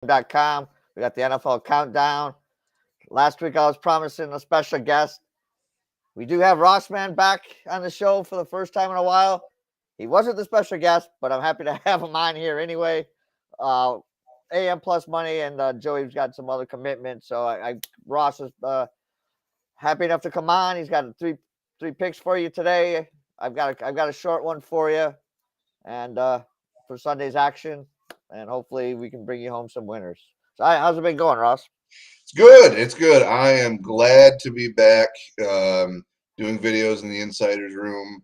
rossman.com. We got the NFL countdown. Last week I was promising a special guest. We do have Rossman back on the show for the first time in a while. He wasn't the special guest, but I'm happy to have him on here anyway. Uh, AM Plus Money and Joey's got some other commitments, so Ross is happy enough to come on. He's got three picks for you today. I've got a short one for you, and for Sunday's action, and hopefully we can bring you home some winners. So, how's it been going, Ross? It's good. It's good. I am glad to be back doing videos in the Insiders Room.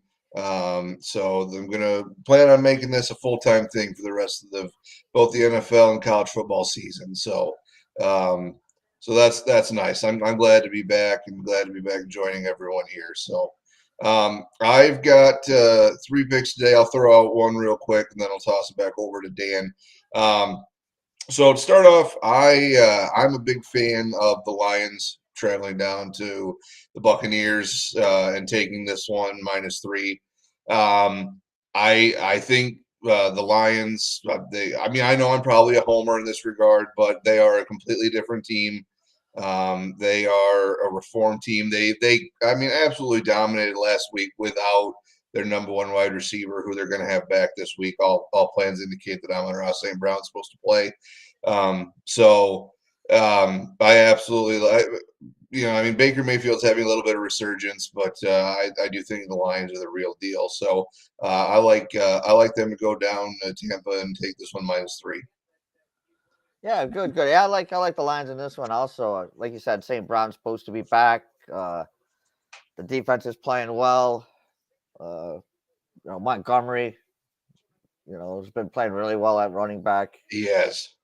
So I'm gonna plan on making this a full-time thing for the rest of both the NFL and college football season. Um, so that's nice. I'm glad to be back and glad to be back joining everyone here. So I've got three picks today. I'll throw out one real quick and then I'll toss it back over to Dan. So to start off, I'm a big fan of the Lions traveling down to the Buccaneers and taking this one -3. I think the Lions. I know I'm probably a homer in this regard, but they are a completely different team. They are a reform team. Absolutely dominated last week without their number one wide receiver, who they're going to have back this week. All plans indicate that Amon-Ra St. Brown's supposed to play. I absolutely like. Baker Mayfield's having a little bit of resurgence, but I do think the Lions are the real deal. So I like them to go down to Tampa and take this one -3. Yeah, good. Yeah, I like the Lions in this one. Also, like you said, St. Brown's supposed to be back. The defense is playing well. Montgomery, has been playing really well at running back. Yes.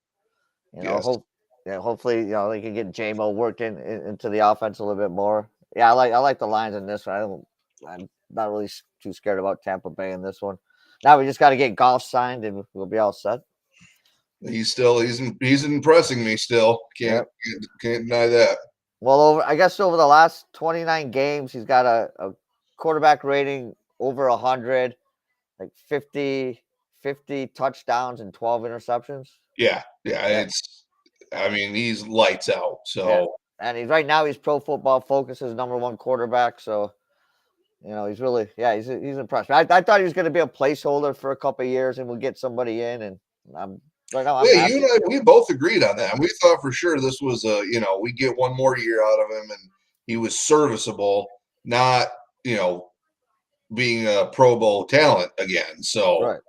You know, Yes. hopefully, they can get JMO worked into the offense a little bit more. Yeah, I like the Lions in this one. I'm not really too scared about Tampa Bay in this one. Now we just got to get Goff signed and we'll be all set. He's impressing me still. Can't deny that. Well, I guess over the last 29 games, he's got a quarterback rating over 100, like 50 touchdowns and 12 interceptions. Yeah. Yeah. He's lights out. Yeah. So And right now he's Pro Football Focus's number one quarterback. So, he's really, he's impressed. I thought he was going to be a placeholder for a couple of years and we'll get somebody in. And right now I'm yeah, you happy. and I, we both agreed on that. And we thought for sure this was we get one more year out of him and he was serviceable, not, being a Pro Bowl talent again. So Right.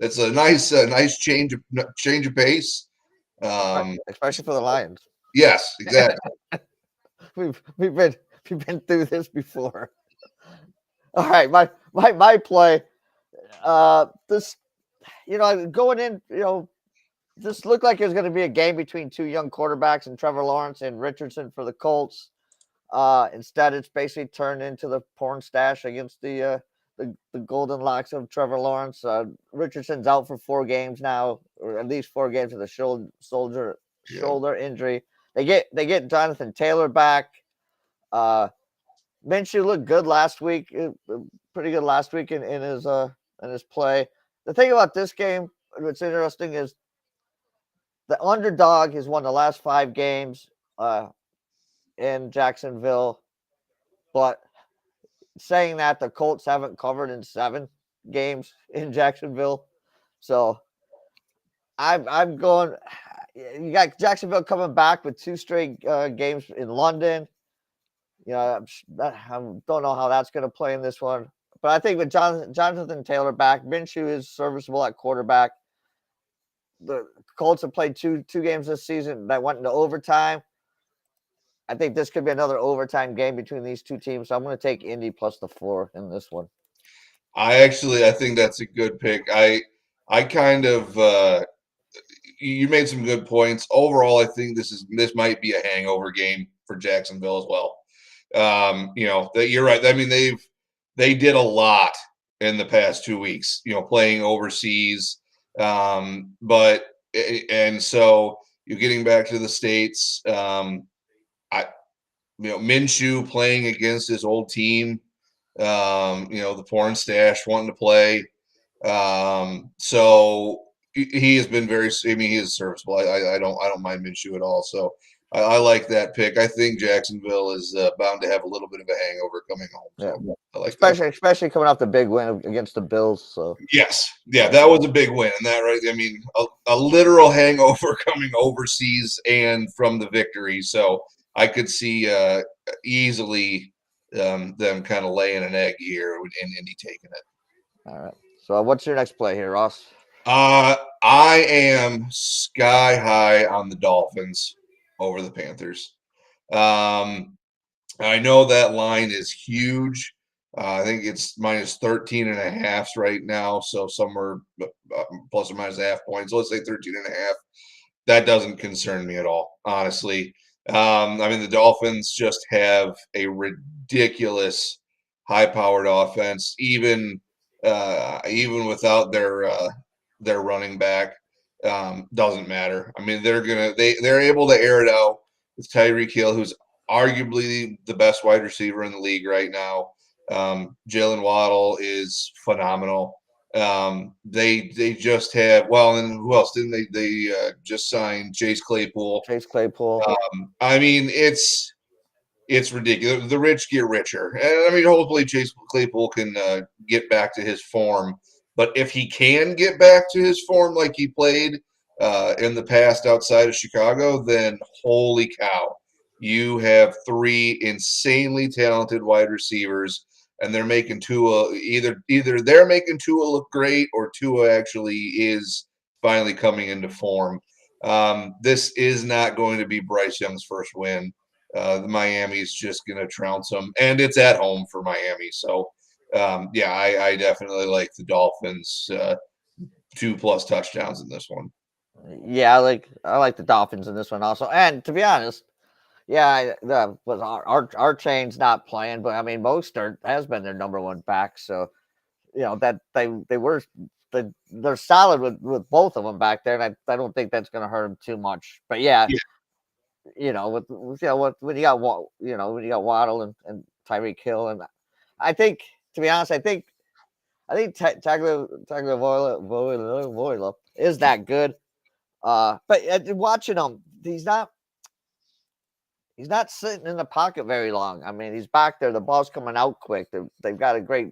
that's a nice change of pace. Especially for the Lions. Yes, exactly. We've been through this before. All right, my play. This, going in, this looked like it was going to be a game between two young quarterbacks and Trevor Lawrence and Richardson for the Colts. Instead, it's basically turned into the porn stash against the golden locks of Trevor Lawrence. Richardson's out for 4 games now, or at least 4 games with a shoulder injury. They get Jonathan Taylor back. Minshew looked good last week, pretty good last week in his play. The thing about this game, what's interesting is the underdog has won the last 5 games in Jacksonville, but saying that the Colts haven't covered in 7 games in Jacksonville, so I'm going. You got Jacksonville coming back with 2 straight games in London. I don't know how that's going to play in this one, but I think with Jonathan Taylor back, Minshew is serviceable at quarterback. The Colts have played two games this season that went into overtime. I think this could be another overtime game between these two teams, so I'm going to take Indy plus the 4 in this one. I think that's a good pick. I kind of you made some good points. Overall, I think this might be a hangover game for Jacksonville as well. You're right. I mean, they did a lot in the past 2 weeks, playing overseas. And so you're getting back to the States. Minshew playing against his old team, the porn stash wanting to play. So he has been very. I mean, he is serviceable. I don't mind Minshew at all. So I like that pick. I think Jacksonville is bound to have a little bit of a hangover coming home. Yeah, So I like that. especially coming off the big win against the Bills. So Yes, yeah, that was a big win, and that right. I mean, a literal hangover coming overseas and from the victory. So I could see easily them kind of laying an egg here and Indy taking it. all right. So what's your next play here, Ross? I am sky high on the Dolphins over the Panthers. Um, I know that line is huge. I think it's minus 13 and a half right now. So somewhere plus or minus a half points. Let's say 13 and a half. That doesn't concern me at all, honestly. I mean, the Dolphins just have a ridiculous high-powered offense, even without their running back. Doesn't matter. I mean, they're able to air it out with Tyreek Hill, who's arguably the best wide receiver in the league right now. Jalen Waddle is phenomenal. They just have and who else didn't they just signed Chase Claypool. Chase Claypool. I mean it's ridiculous. The rich get richer, and I mean hopefully Chase Claypool can get back to his form. But if he can get back to his form like he played in the past outside of Chicago, then holy cow, you have three insanely talented wide receivers and they're making Tua either they're making Tua look great or Tua actually is finally coming into form. This is not going to be Bryce Young's first win. The Miami's just going to trounce them, and it's at home for Miami. So, yeah, I definitely like the Dolphins 2+ touchdowns in this one. Yeah, I like the Dolphins in this one also. And to be honest, yeah, the was our chain's not playing, but I mean Mostert has been their number one back, so that they're solid with both of them back there, and I don't think that's going to hurt them too much. But yeah, Yeah. when you got when you got Waddle and Tyreek Hill, and I think to be honest, I think Tagovailoa is that good. But watching him, he's not sitting in the pocket very long. I mean, he's back there. The ball's coming out quick. They've got a great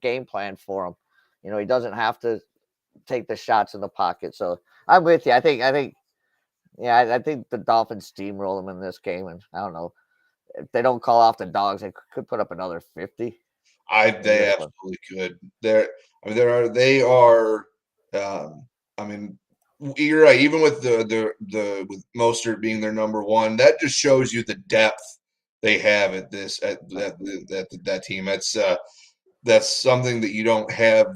game plan for him. He doesn't have to take the shots in the pocket. So I'm with you. I think the Dolphins steamroll them in this game. And I don't know if they don't call off the dogs, they could put up another 50. They absolutely could. I mean, they are. I mean, you're right. Even with with Mostert being their number one, that just shows you the depth they have at that team. That's something that you don't have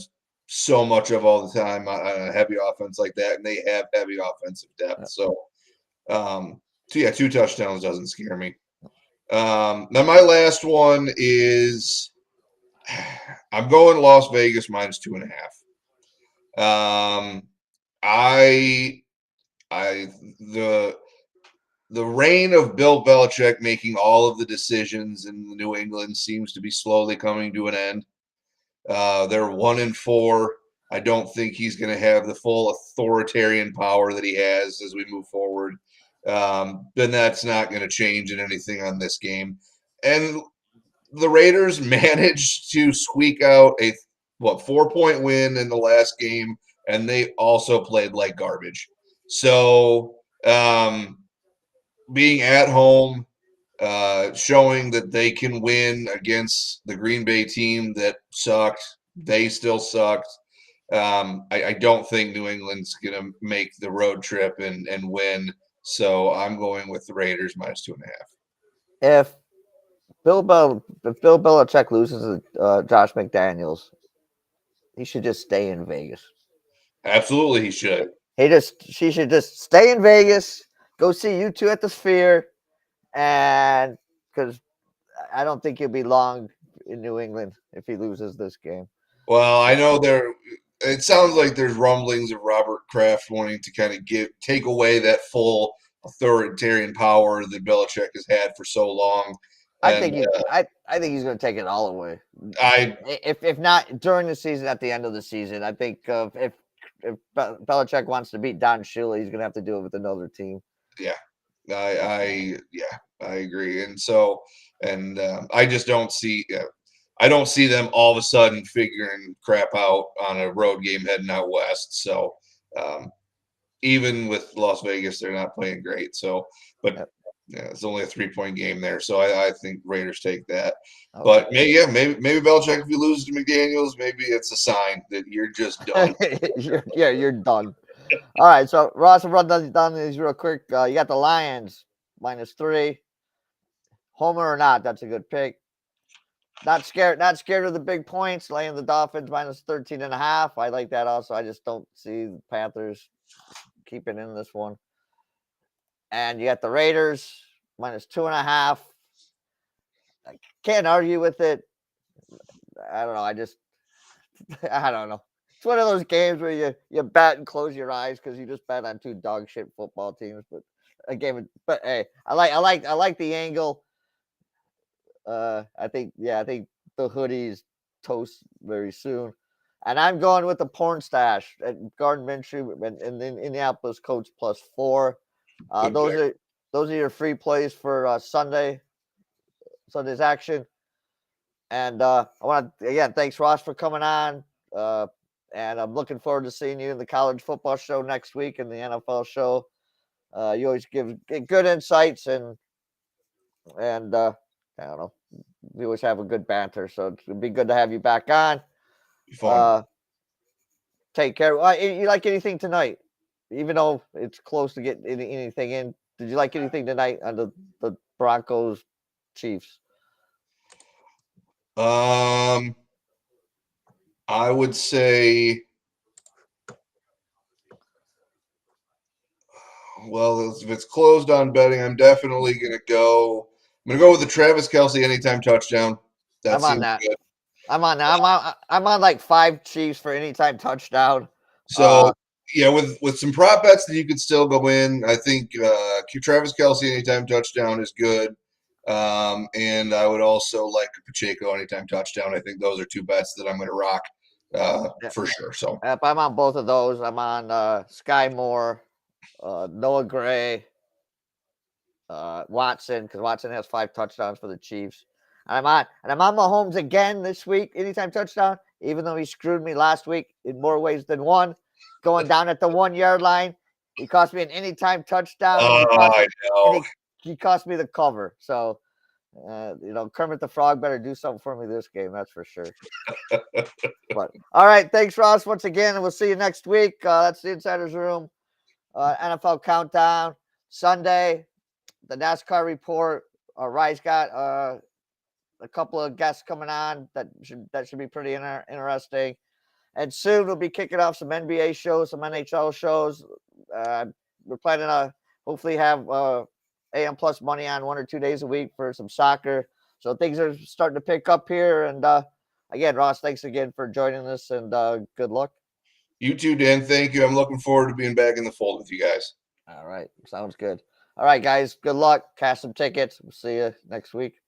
so much of all the time on a heavy offense like that, and they have heavy offensive depth. So yeah, 2 touchdowns doesn't scare me. Now my last one is I'm going Las Vegas minus 2.5. I I the reign of Bill Belichick making all of the decisions in New England seems to be slowly coming to an end. They're 1-4. I don't think he's going to have the full authoritarian power that he has as we move forward. Then that's not going to change in anything on this game. And the Raiders managed to squeak out a 4-point win in the last game, and they also played like garbage. So being at home, showing that they can win against the Green Bay team that sucked, they still sucked. I don't think New England's going to make the road trip and win. So I'm going with the Raiders minus 2.5. If if Bill Belichick loses Josh McDaniels, he should just stay in Vegas. Absolutely, he should. She should just stay in Vegas, go see you two at the Sphere, and because I don't think he'll be long in New England if he loses this game. Well, I know it sounds like there's rumblings of Robert Kraft wanting to kind of take away that full authoritarian power that Belichick has had for so long. I And think I think he's going to take it all away. I If not during the season, at the end of the season, I think if Belichick wants to beat Don Shula, he's gonna have to do it with another team. Yeah, I agree. And so, and I just don't see. I don't see them all of a sudden figuring crap out on a road game heading out west. So, um, even with Las Vegas, they're not playing great. So, but Yep. yeah, it's only a 3-point game there. So I think Raiders take that. Okay. But maybe Belichick, if you lose to McDaniels, maybe it's a sign that you're just done. You're done. All right, so Ross, will run down these real quick. You got the Lions -3. Homer or not, that's a good pick. Not scared of the big points. Laying the Dolphins -13.5. I like that also. I just don't see the Panthers keeping in this one. And you got the Raiders -2.5. I can't argue with it. I don't know. I don't know. It's one of those games where you bet and close your eyes because you just bet on two dog shit football teams. But a game, but hey, I like the angle. I think the hoodies toast very soon. And I'm going with the porn stash at Garden Minshew and Indianapolis Colts +4. Good Those pick. are your free plays for Sunday's action. And I want to again thanks Ross for coming on. And I'm looking forward to seeing you in the college football show next week and the NFL show. You always give good insights and I don't know. We always have a good banter, so it'd be good to have you back on. Be fun. Take care. You like anything tonight? Even though it's close to get anything in, did you like anything tonight on the Broncos Chiefs? I would say, well, if it's closed on betting, I'm definitely gonna go. I'm gonna go with the Travis Kelce anytime touchdown. That I'm on seems that. good. I'm on like 5 Chiefs for anytime touchdown. So yeah, with some prop bets that you could still go in, I think Travis Kelce anytime touchdown is good. And I would also like Pacheco anytime touchdown. I think those are two bets that I'm going to rock Yeah, for sure. So I'm on both of those. I'm on Sky Moore, Noah Gray, Watson because Watson has 5 touchdowns for the Chiefs. And I'm on Mahomes again this week, anytime touchdown, even though he screwed me last week in more ways than one. Going down at the 1-yard line, he cost me an anytime touchdown, and I know. he cost me the cover. So, Kermit the Frog better do something for me this game, that's for sure. But all right, thanks, Ross, once again, and we'll see you next week. That's the Insider's Room, NFL Countdown Sunday. The NASCAR report. Rye's got a couple of guests coming on that should be pretty interesting. And soon we'll be kicking off some NBA shows, some NHL shows. We're planning to hopefully have AM Plus money on 1 or 2 days a week for some soccer. So things are starting to pick up here. And again, Ross, thanks again for joining us and good luck. You too, Dan. Thank you. I'm looking forward to being back in the fold with you guys. All right. Sounds good. All right, guys. Good luck. Cash some tickets. We'll see you next week.